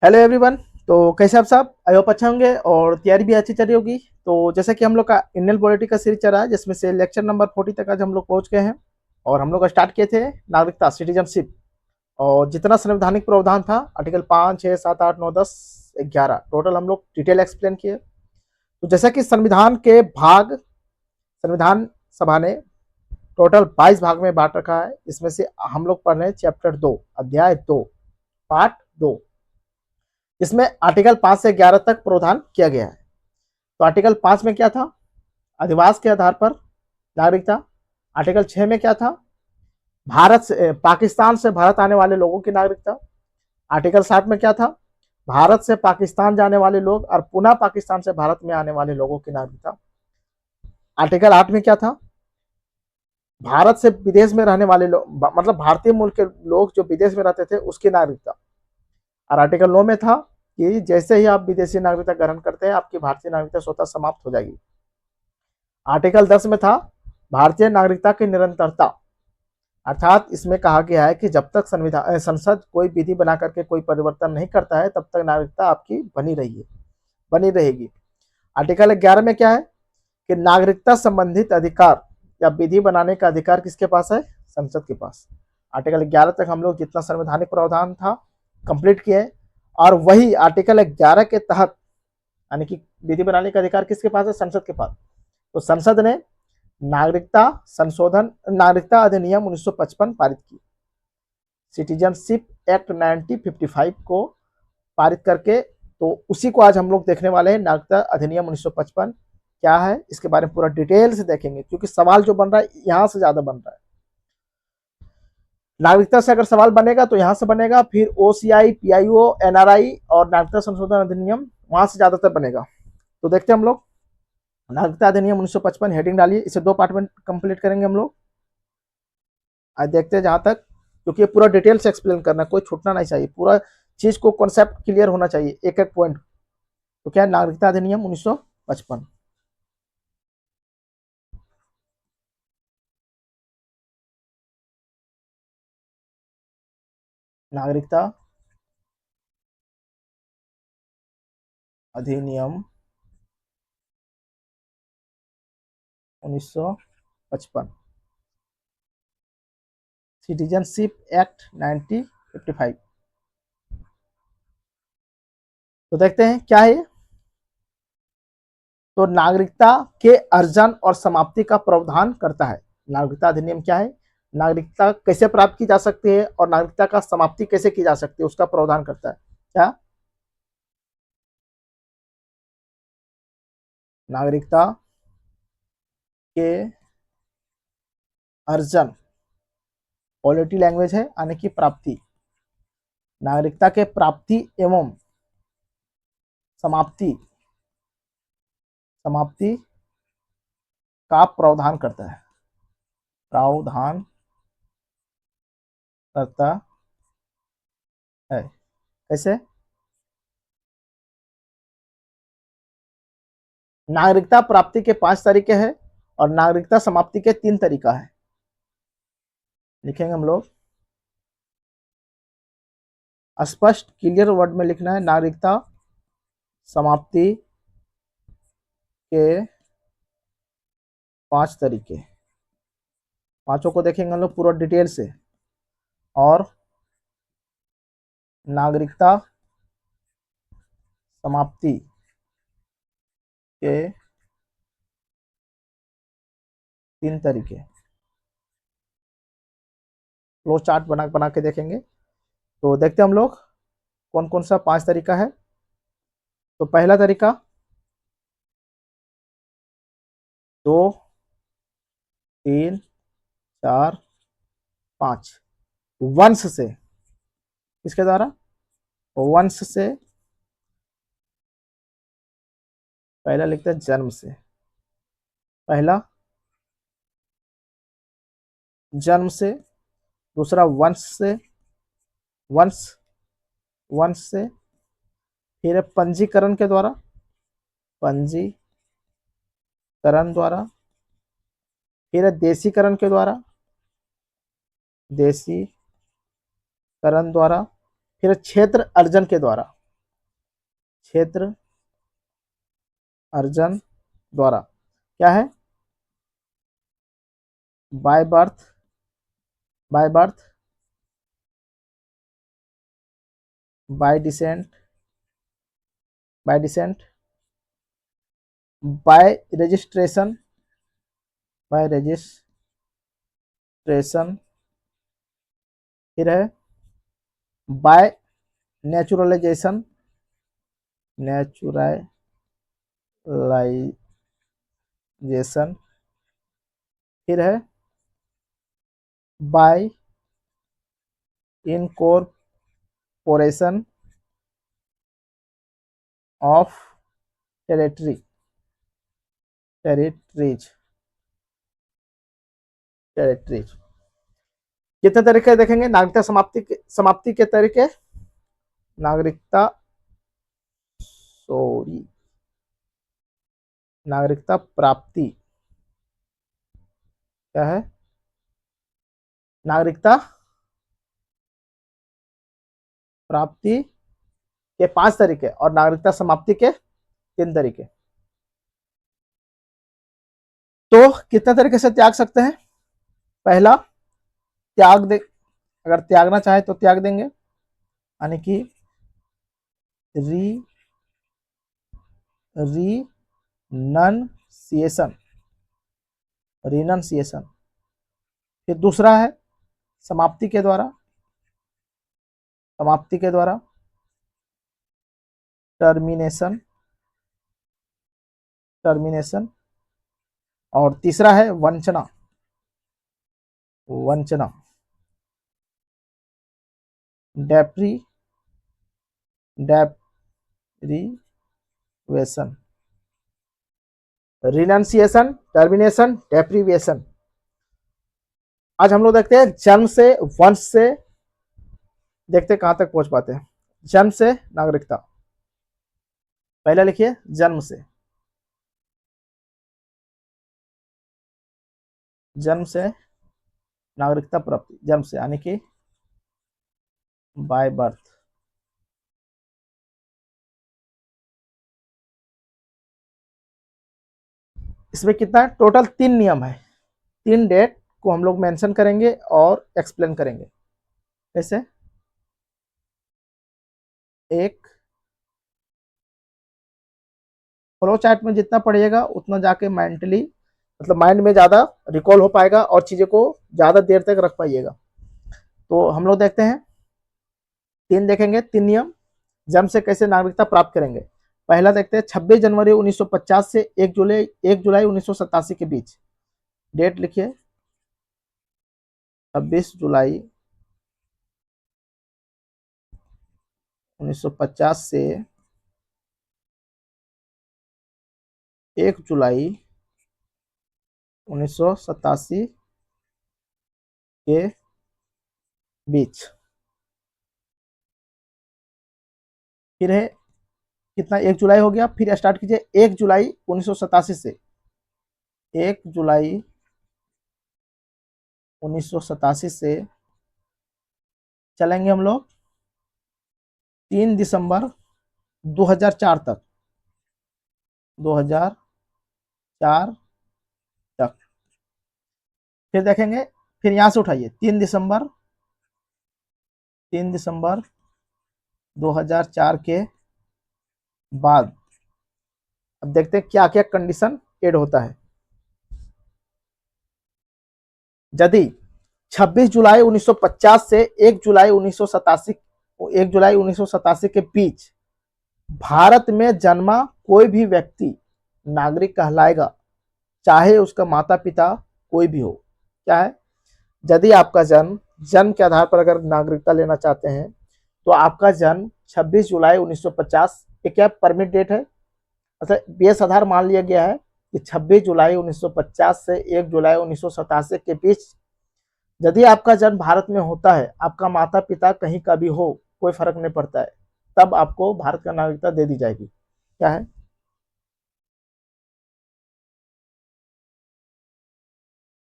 Hello everyone. तो कैसे आप सब? आई होप अच्छा होंगे और तैयारी भी अच्छी चल रही होगी। तो जैसा कि हम लोग का इंडियन पॉलिटी का सीरीज चल रहा है जिसमें से लेक्चर नंबर 40 तक आज हम लोग पहुंच गए हैं। और हम लोग स्टार्ट किए थे नागरिकता सिटीजनशिप। और जितना संवैधानिक प्रावधान था आर्टिकल 5, 6, 7, 8, 9, 10, 11 टोटल हम लोग डिटेल एक्सप्लेन किए। तो जैसा कि संविधान के भाग संविधान सभा ने टोटल 22 भाग में बांट रखा है। इसमें से हम लोग पढ़ रहे हैं चैप्टर 2 अध्याय 2 पार्ट 2। इसमें आर्टिकल 5 से 11 तक प्रावधान किया गया है। तो आर्टिकल 5 में क्या था? अधिवास के आधार पर नागरिकता। आर्टिकल 6 में क्या था? भारत से पाकिस्तान से भारत आने वाले लोगों की नागरिकता। आर्टिकल 7 में क्या था? भारत से पाकिस्तान जाने वाले लोग और पुनः पाकिस्तान से भारत में आने वाले लोगों की नागरिकता। आर्टिकल 8 में क्या था? भारत से विदेश में रहने वाले लोग मतलब भारतीय मूल के लोग जो विदेश में रहते थे उसकी नागरिकता। और आर्टिकल 9 में था कि जैसे ही आप विदेशी नागरिकता ग्रहण करते हैं आपकी भारतीय नागरिकता स्वतः समाप्त हो जाएगी। आर्टिकल 10 में था भारतीय नागरिकता की निरंतरता। अर्थात इसमें कहा गया है कि जब तक संसद कोई विधि बना करके कोई परिवर्तन नहीं करता है तब तक नागरिकता आपकी बनी रहेगी। आर्टिकल 11 में क्या है कि नागरिकता संबंधित अधिकार या विधि बनाने का अधिकार किसके पास है? संसद के पास। आर्टिकल 11 तक हम लोग जितना संवैधानिक प्रावधान था कंप्लीट किए। और वही आर्टिकल 11 के तहत यानी कि विधि बनाने का अधिकार किसके पास है? संसद के पास। तो संसद ने नागरिकता अधिनियम 1955 पारित की। सिटीजनशिप एक्ट 1955 को पारित करके तो उसी को आज हम लोग देखने वाले हैं। नागरिकता अधिनियम 1955 क्या है इसके बारे में पूरा डिटेल से देखेंगे, क्योंकि सवाल जो बन रहा है यहां से ज्यादा बन रहा है। नागरिकता से अगर सवाल बनेगा तो यहां से बनेगा, फिर ओसीआई, पीआईओ, एनआरआई और नागरिकता संशोधन अधिनियम वहां से ज्यादातर बनेगा। तो देखते हैं हम लोग नागरिकता अधिनियम 1955 हेडिंग डालिए। इसे 2 पार्ट में कंप्लीट करेंगे हम लोग। आज देखते हैं जहां तक, क्योंकि ये पूरा डिटेल से एक्सप्लेन करना, कोई छूटना नहीं चाहिए, पूरा चीज को कॉन्सेप्ट क्लियर होना चाहिए एक एक पॉइंट। तो क्या है नागरिकता अधिनियम 1955? नागरिकता अधिनियम 1955, सिटीजनशिप एक्ट 1955। तो देखते हैं क्या है। तो नागरिकता के अर्जन और समाप्ति का प्रावधान करता है। नागरिकता अधिनियम क्या है? नागरिकता कैसे प्राप्त की जा सकती है और नागरिकता का समाप्ति कैसे की जा सकती है उसका प्रावधान करता है। क्या? नागरिकता के अर्जन, पॉलिटी लैंग्वेज है यानी कि प्राप्ति। नागरिकता के प्राप्ति एवं समाप्ति समाप्ति का प्रावधान करता है। प्रावधान करता है। कैसे? नागरिकता प्राप्ति के 5 तरीके हैं और नागरिकता समाप्ति के 3 तरीका है। लिखेंगे हम लोग, स्पष्ट क्लियर वर्ड में लिखना है। नागरिकता समाप्ति के 5 तरीके, पांचों को देखेंगे हम लोग पूरा डिटेल से। और नागरिकता समाप्ति के 3 तरीके फ्लो चार्ट बना के देखेंगे। तो देखते हैं हम लोग कौन कौन सा 5 तरीका है। तो पहला तरीका 2, 3, 4, 5 वंश से। किसके द्वारा? वंश से। पहला लिखते हैं जन्म से। पहला जन्म से, दूसरा वंश से, वंश वंश से, फिर पंजीकरण के द्वारा, पंजीकरण द्वारा, फिर देशीकरण के द्वारा, देशीकरण द्वारा, फिर क्षेत्र अर्जन के द्वारा। क्षेत्र अर्जन द्वारा क्या है, by birth, by birth, bye decent, bye decent, bye registration, bye registration, फिर है बाय नेचुरलाइजेशन, नेचुरलाइजेशन, फिर है bye incorporation of territories, territories. कितने तरीके देखेंगे, नागरिकता समाप्ति के तरीके, नागरिकता सॉरी नागरिकता प्राप्ति क्या है, नागरिकता प्राप्ति के 5 तरीके और नागरिकता समाप्ति के 3 तरीके। तो कितने तरीके से त्याग सकते हैं, पहला त्याग दे, अगर त्यागना चाहे तो त्याग देंगे, यानी कि रिनंसिएशन, रिनंसिएशन। फिर दूसरा है समाप्ति के द्वारा, समाप्ति के द्वारा टर्मिनेशन, टर्मिनेशन। और तीसरा है वंचना, वंचना, डेप्री डेप्रीवेशन, रिनंसिएशन, टर्मिनेशन, डेप्रीवेशन। आज हम लोग देखते हैं जन्म से, वंश से, देखते कहां तक पहुंच पाते हैं। जन्म से नागरिकता, पहले लिखिए जन्म से, जन्म से नागरिकता प्राप्ति, जन्म से यानी कि बाय बर्थ। इसमें कितना है, टोटल 3 नियम है, 3 डेट को हम लोग मेंशन करेंगे और एक्सप्लेन करेंगे। जैसे एक फ्लो चार्ट में जितना पढ़िएगा उतना जाके मेंटली, मतलब माइंड में ज्यादा रिकॉल हो पाएगा और चीजें को ज्यादा देर तक रख पाइएगा। तो हम लोग देखते हैं, 3 देखेंगे, 3 नियम जन्म से कैसे नागरिकता प्राप्त करेंगे। पहला देखते हैं 26 जनवरी 1950 से 1 जुलाई 1987 के बीच, डेट लिखिए 26 जुलाई 1950 से 1 जुलाई 1987 के बीच। फिर है कितना, 1 जुलाई हो गया, फिर स्टार्ट कीजिए 1 जुलाई 1987 से, 1 जुलाई 1987 से चलेंगे हम लोग 3 दिसंबर 2004 तक, 2004 तक। फिर देखेंगे, फिर यहां से उठाइए 3 दिसंबर 2004 के बाद। अब देखते हैं क्या क्या कंडीशन ऐड होता है। यदि 26 जुलाई 1950 से 1 जुलाई 1987 के बीच भारत में जन्मा कोई भी व्यक्ति नागरिक कहलाएगा, चाहे उसका माता पिता कोई भी हो। क्या है, यदि आपका जन्म के आधार पर अगर नागरिकता लेना चाहते हैं तो आपका जन्म 26 जुलाई 1950 एक क्या परमिट डेट है, मतलब बेस आधार मान लिया गया है कि 26 जुलाई 1950 से 1 जुलाई 1987 के बीच यदि आपका जन्म भारत में होता है, आपका माता पिता कहीं का भी हो, कोई फर्क नहीं पड़ता है, तब आपको भारत का नागरिकता दे दी जाएगी। क्या है,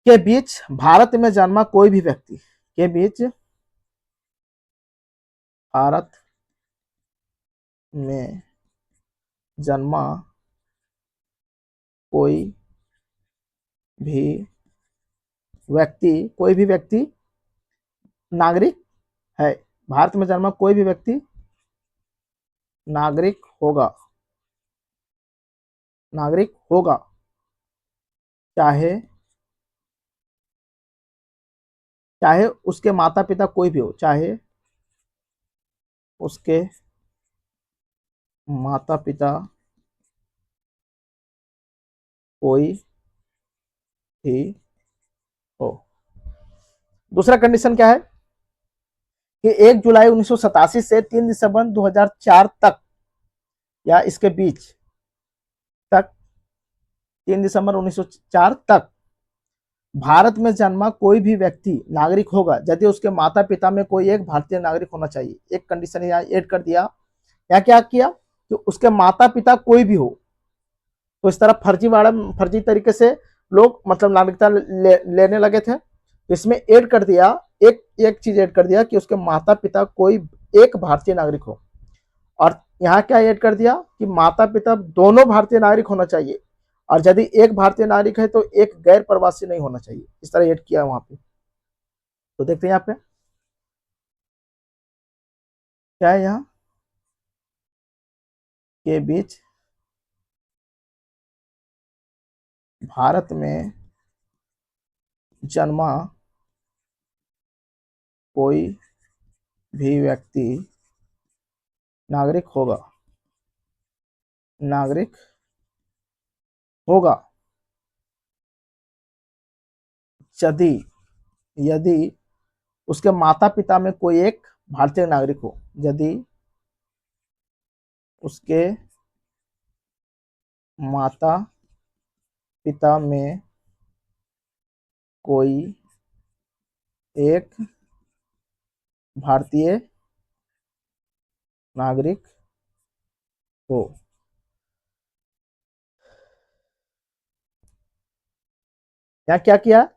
के बीच भारत में जन्मा कोई भी व्यक्ति, के बीच भारत में जन्मा कोई भी व्यक्ति नागरिक है। भारत में जन्मा कोई भी व्यक्ति नागरिक होगा, चाहे चाहे उसके माता पिता कोई भी हो, चाहे उसके माता पिता कोई भी हो। दूसरा कंडीशन क्या है कि 1 जुलाई 1987 से 3 दिसंबर 2004 तक या इसके बीच तक 3 दिसंबर 1904 तक भारत में जन्मा कोई भी व्यक्ति नागरिक होगा यदि उसके माता पिता में कोई एक भारतीय नागरिक होना चाहिए। एक कंडीशन यहाँ ऐड कर दिया। या क्या किया कि उसके माता पिता कोई भी हो। तो इस तरह फर्जी तरीके से लोग मतलब नागरिकता लेने लगे थे। तो इसमें ऐड कर दिया, एक चीज ऐड कर दिया कि उसके माता पिता कोई एक भारतीय नागरिक हो। और यहाँ क्या ऐड कर दिया कि माता पिता दोनों भारतीय नागरिक होना चाहिए, और यदि एक भारतीय नागरिक है तो एक गैर प्रवासी नहीं होना चाहिए। इस तरह ऐड किया वहां पे। तो देखते हैं यहाँ पे क्या है। यहाँ के बीच भारत में जन्मा कोई भी व्यक्ति नागरिक होगा, यदि यदि उसके माता पिता में कोई एक भारतीय नागरिक हो। यदि उसके माता पिता में कोई एक भारतीय नागरिक हो। यहाँ क्या किया,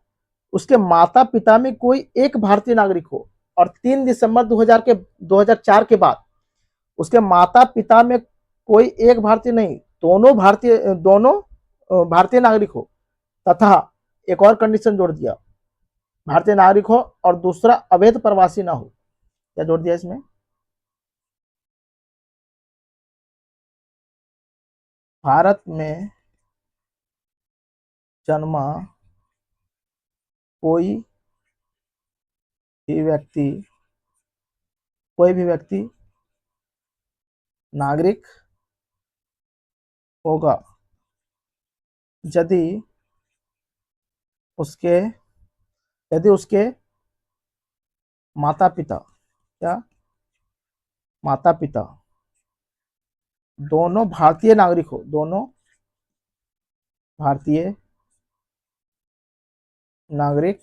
उसके माता पिता में कोई एक भारतीय नागरिक हो, और 3 दिसंबर 2004 के बाद उसके माता पिता में कोई एक भारतीय नहीं, दोनों भारतीय नागरिक हो। तथा एक और कंडीशन जोड़ दिया, भारतीय नागरिक हो और दूसरा अवैध प्रवासी ना हो। क्या जोड़ दिया इसमें, भारत में जन्मा कोई भी व्यक्ति नागरिक होगा यदि उसके माता पिता दोनों भारतीय नागरिक हो, नागरिक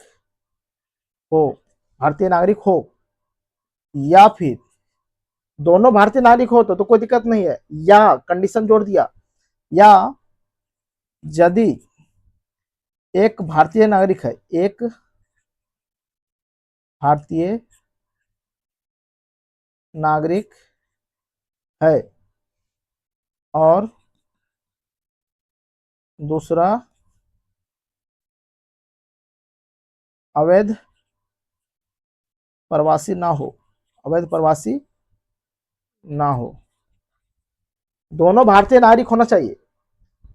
हो भारतीय नागरिक हो, या फिर दोनों भारतीय नागरिक हो तो कोई दिक्कत नहीं है, या कंडीशन जोड़ दिया, या यदि एक भारतीय नागरिक है, एक भारतीय नागरिक है और दूसरा अवैध प्रवासी ना हो। दोनों भारतीय नागरिक होना चाहिए।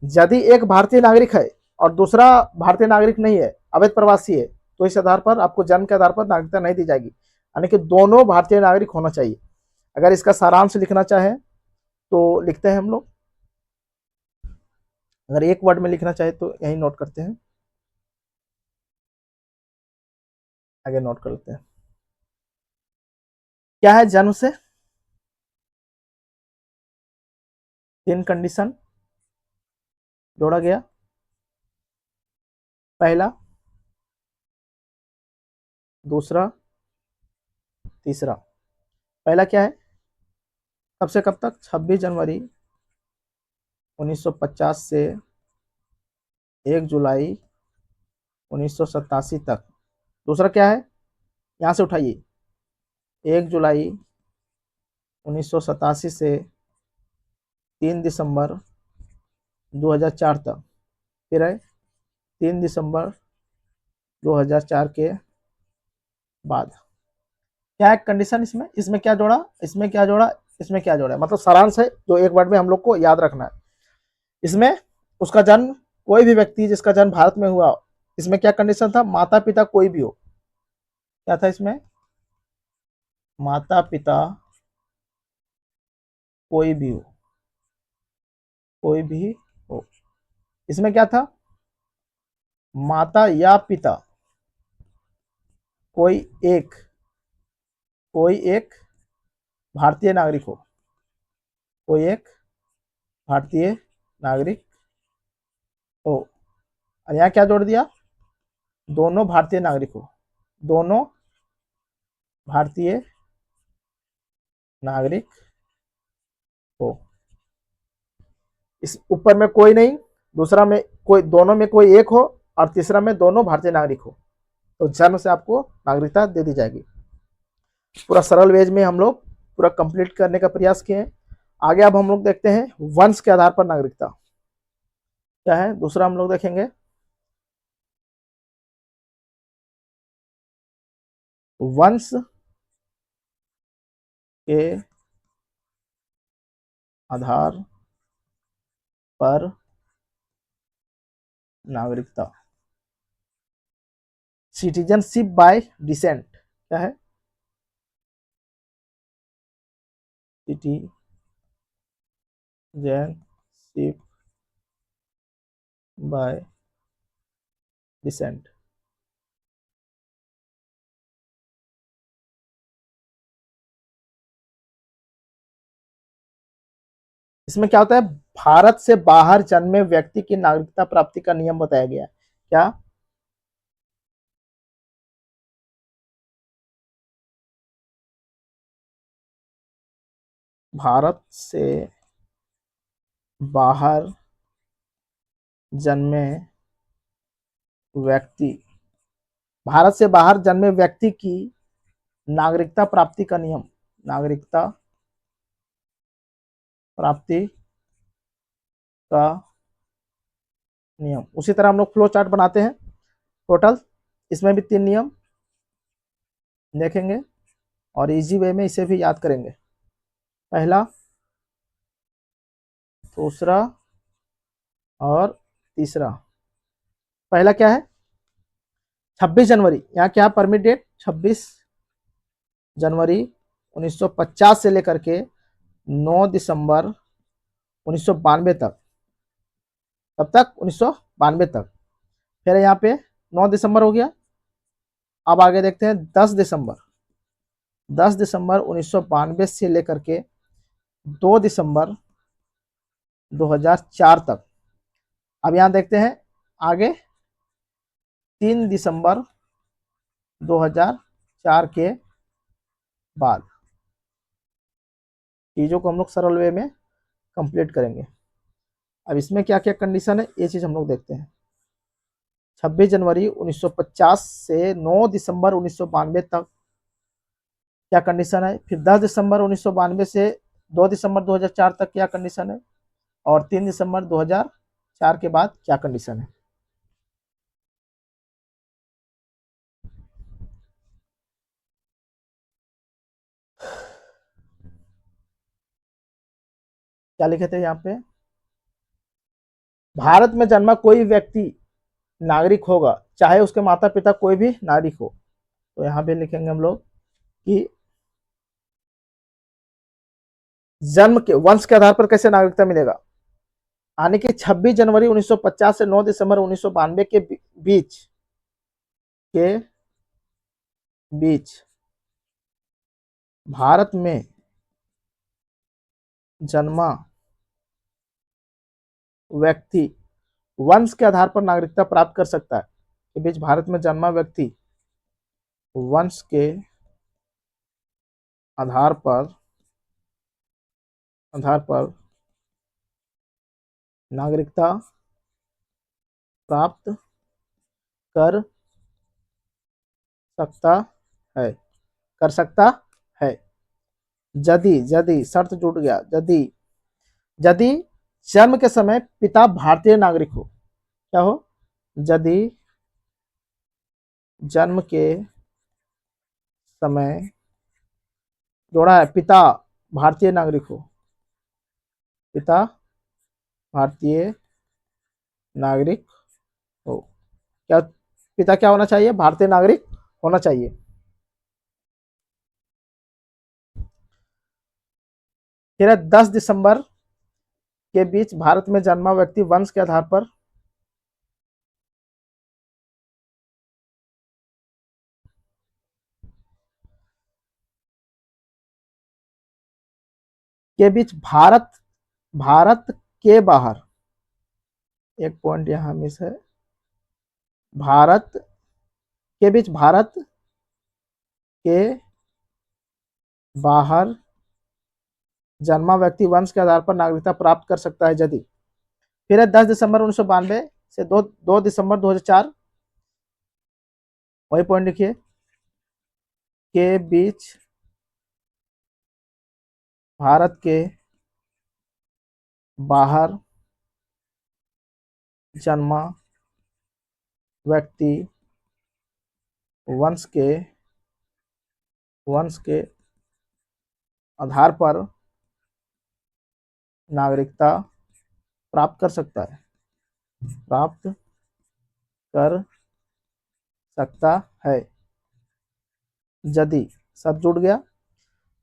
यदि एक भारतीय नागरिक है और दूसरा भारतीय नागरिक नहीं है, अवैध प्रवासी है, तो इस आधार पर आपको जन्म के आधार पर नागरिकता नहीं दी जाएगी। यानी कि दोनों भारतीय नागरिक होना चाहिए। अगर इसका सारांश लिखना चाहे तो लिखते हैं हम लोग, अगर एक वर्ड में लिखना चाहे तो यही नोट करते हैं, आगे नोट कर लेते हैं। क्या है जन्म से 3 कंडीशन जोड़ा गया। पहला, दूसरा, तीसरा। पहला क्या है, कब से कब तक, 26 जनवरी 1950 से 1 जुलाई 1987 तक। दूसरा क्या है, यहां से उठाइए, 1 जुलाई 1987 से 3 दिसंबर 2004 तक, फिर है 3 दिसंबर 2004 के बाद। क्या है कंडीशन इसमें, इसमें क्या जोड़ा, इसमें क्या जोड़ा, इसमें क्या जोड़ा, मतलब सारांश है जो एक वर्ड में हम लोग को याद रखना है। इसमें उसका जन्म, कोई भी व्यक्ति जिसका जन्म भारत में हुआ, इसमें क्या कंडीशन था, माता पिता कोई भी हो, क्या था इसमें, माता पिता कोई भी हो, कोई भी हो। इसमें क्या था, माता या पिता कोई एक, कोई एक भारतीय नागरिक हो, कोई एक भारतीय नागरिक हो। और यहाँ क्या जोड़ दिया, दोनों भारतीय नागरिक हो, दोनों भारतीय नागरिक हो। इस ऊपर में कोई नहीं, दूसरा में कोई, दोनों में कोई एक हो, और तीसरा में दोनों भारतीय नागरिक हो, तो जन्म से आपको नागरिकता दे दी जाएगी। पूरा सरल वेज में हम लोग पूरा कंप्लीट करने का प्रयास किए हैं। आगे अब हम लोग देखते हैं वंश के आधार पर नागरिकता क्या है, दूसरा हम लोग देखेंगे वंश के आधार पर नागरिकता, सिटीजनशिप बाय डिसेंट क्या है, सिटीजनशिप बाय डिसेंट। इसमें क्या होता है, भारत से बाहर जन्मे व्यक्ति की नागरिकता प्राप्ति का नियम बताया गया है। क्या, भारत से बाहर जन्मे व्यक्ति, भारत से बाहर जन्मे व्यक्ति की नागरिकता प्राप्ति का नियम, नागरिकता प्राप्ति का नियम। उसी तरह हम लोग फ्लो चार्ट बनाते हैं टोटल, इसमें भी 3 नियम देखेंगे और इजी वे में इसे भी याद करेंगे। पहला, दूसरा और तीसरा। पहला क्या है, 26 जनवरी, यहाँ क्या परमिट डेट, 26 जनवरी 1950 से लेकर के 9 दिसंबर 1992 तक, तब तक 1992 तक। फिर यहाँ पे 9 दिसंबर हो गया। अब आगे देखते हैं 10 दिसंबर, 10 दिसंबर 1992 से लेकर के 2 दिसंबर 2004 तक। अब यहाँ देखते हैं आगे 3 दिसंबर 2004 के बाद। चीज़ों को हम लोग सरल वे में कंप्लीट करेंगे। अब इसमें क्या क्या कंडीशन है ये चीज़ हम लोग देखते हैं। 26 जनवरी 1950 से 9 दिसंबर 1992 तक क्या कंडीशन है, फिर 10 दिसंबर 1992 से 2 दिसंबर 2004 तक क्या कंडीशन है, और 3 दिसंबर 2004 के बाद क्या कंडीशन है। क्या लिखे थे यहाँ पे, भारत में जन्मा कोई व्यक्ति नागरिक होगा चाहे उसके माता पिता कोई भी नागरिक हो। तो यहाँ पे लिखेंगे हम लोग कि जन्म के, वंश के आधार पर कैसे नागरिकता मिलेगा, यानी कि 26 जनवरी 1950 से 9 दिसंबर 1992 के बीच के बीच भारत में जन्मा व्यक्ति वंश के आधार पर नागरिकता प्राप्त कर सकता है। के बीच भारत में जन्मा व्यक्ति वंश के आधार पर नागरिकता प्राप्त कर सकता है, कर सकता है। यदि, यदि शर्त जुड़ गया, यदि यदि जन्म के समय पिता भारतीय नागरिक हो, क्या हो, यदि जन्म के समय जोड़ा है पिता भारतीय नागरिक हो, पिता भारतीय नागरिक हो, क्या पिता क्या होना चाहिए, भारतीय नागरिक होना चाहिए। फिर 10 दिसंबर के बीच भारत में जन्मा व्यक्ति वंश के आधार पर के बीच भारत भारत के बाहर, एक पॉइंट यहां मिस है, भारत के बीच भारत के बाहर जन्मा व्यक्ति वंश के आधार पर नागरिकता प्राप्त कर सकता है यदि, फिर है 10 दिसंबर 1992 से 2 दिसंबर 2004, वही पॉइंट लिखिए, के बीच भारत के बाहर जन्मा व्यक्ति वंश के आधार पर नागरिकता प्राप्त कर सकता है, प्राप्त कर सकता है यदि, सब जुड़ गया,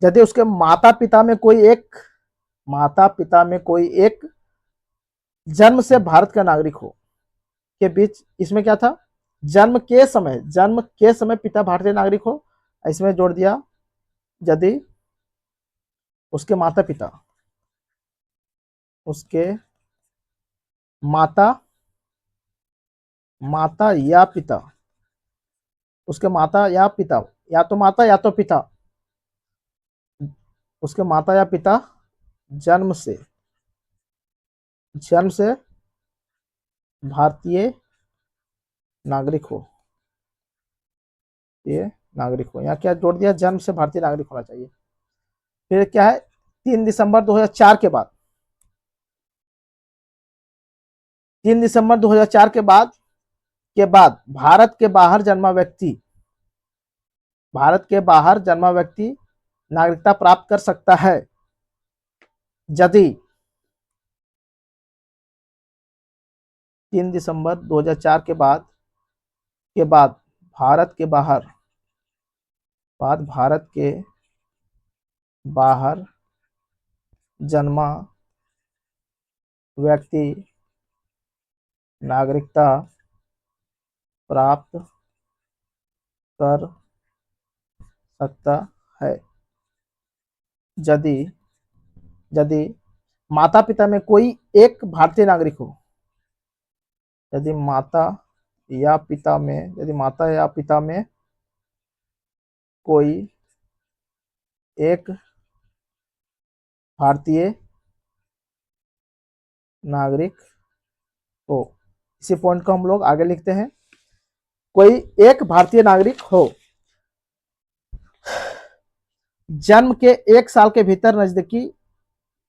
यदि उसके माता पिता में कोई एक जन्म से भारत का नागरिक हो, के बीच, इसमें क्या था, जन्म के समय पिता भारतीय नागरिक हो, इसमें जोड़ दिया यदि उसके माता पिता, उसके माता माता या पिता, उसके माता या पिता, या तो माता या तो पिता, उसके माता या पिता जन्म से भारतीय नागरिक हो, ये नागरिक हो, यहाँ क्या जोड़ दिया, जन्म से भारतीय नागरिक होना चाहिए। फिर क्या है, 3 दिसंबर 2004 के बाद, 3 दिसंबर 2004 के बाद भारत के बाहर जन्मा व्यक्ति नागरिकता प्राप्त कर सकता है यदि 3 दिसंबर 2004 के बाद भारत के बाहर जन्मा व्यक्ति नागरिकता प्राप्त कर सकता है यदि माता पिता में कोई एक भारतीय नागरिक हो, यदि माता या पिता में कोई एक भारतीय नागरिक हो, इसी पॉइंट को हम लोग आगे लिखते हैं, कोई एक भारतीय नागरिक हो, जन्म के 1 साल के भीतर नजदीकी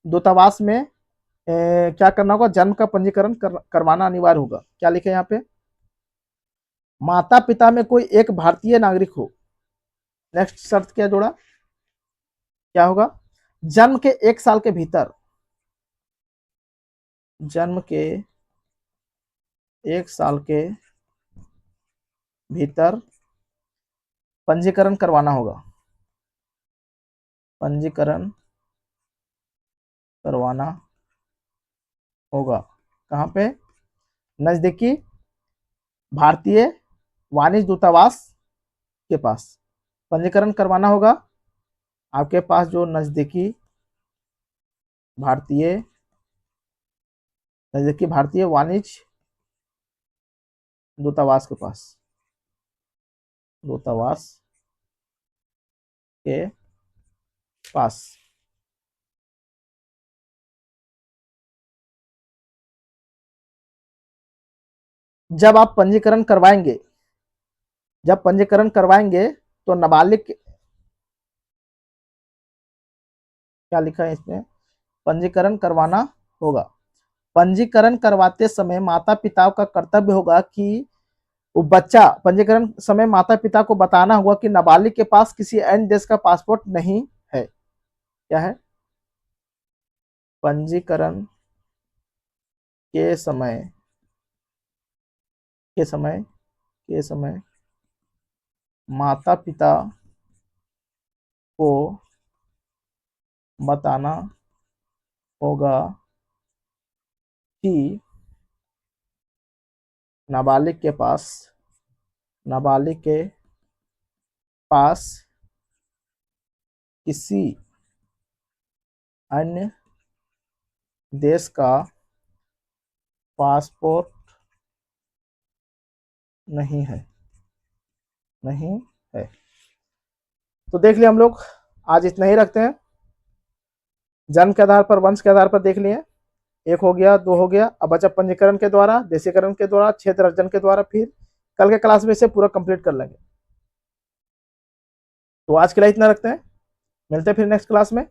दूतावास में क्या करना होगा, जन्म का पंजीकरण करवाना अनिवार्य होगा। क्या लिखे यहाँ पे, माता पिता में कोई एक भारतीय नागरिक हो, नेक्स्ट शर्त क्या जोड़ा, क्या होगा, जन्म के 1 साल के भीतर, जन्म के 1 साल के भीतर पंजीकरण करवाना होगा, पंजीकरण करवाना होगा, कहाँ पे, नजदीकी भारतीय वाणिज्य दूतावास के पास पंजीकरण करवाना होगा। आपके पास जो नजदीकी भारतीय वाणिज्य दूतावास के पास जब पंजीकरण करवाएंगे तो नाबालिग, क्या लिखा है इसमें, पंजीकरण करवाना होगा। पंजीकरण करवाते समय माता पिता का कर्तव्य होगा कि वो बच्चा पंजीकरण समय माता पिता को बताना होगा कि नाबालिग के पास किसी अन्य देश का पासपोर्ट नहीं है। क्या है? पंजीकरण के समय के समय के समय माता पिता को बताना होगा कि नाबालिग के पास किसी अन्य देश का पासपोर्ट नहीं है। तो देख लिया हम लोग, आज इतना ही रखते हैं। जन्म के आधार पर, वंश के आधार पर देख लिए, 1 हो गया, 2 हो गया। अब बचा पंजीकरण के द्वारा, देशीकरण के द्वारा, क्षेत्र अर्जन के द्वारा। फिर कल के क्लास में इसे पूरा कंप्लीट कर लेंगे। तो आज के लिए इतना रखते हैं, मिलते हैं फिर नेक्स्ट क्लास में।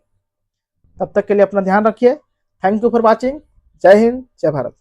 तब तक के लिए अपना ध्यान रखिए। Thank you for watching. जय हिंद, जय भारत।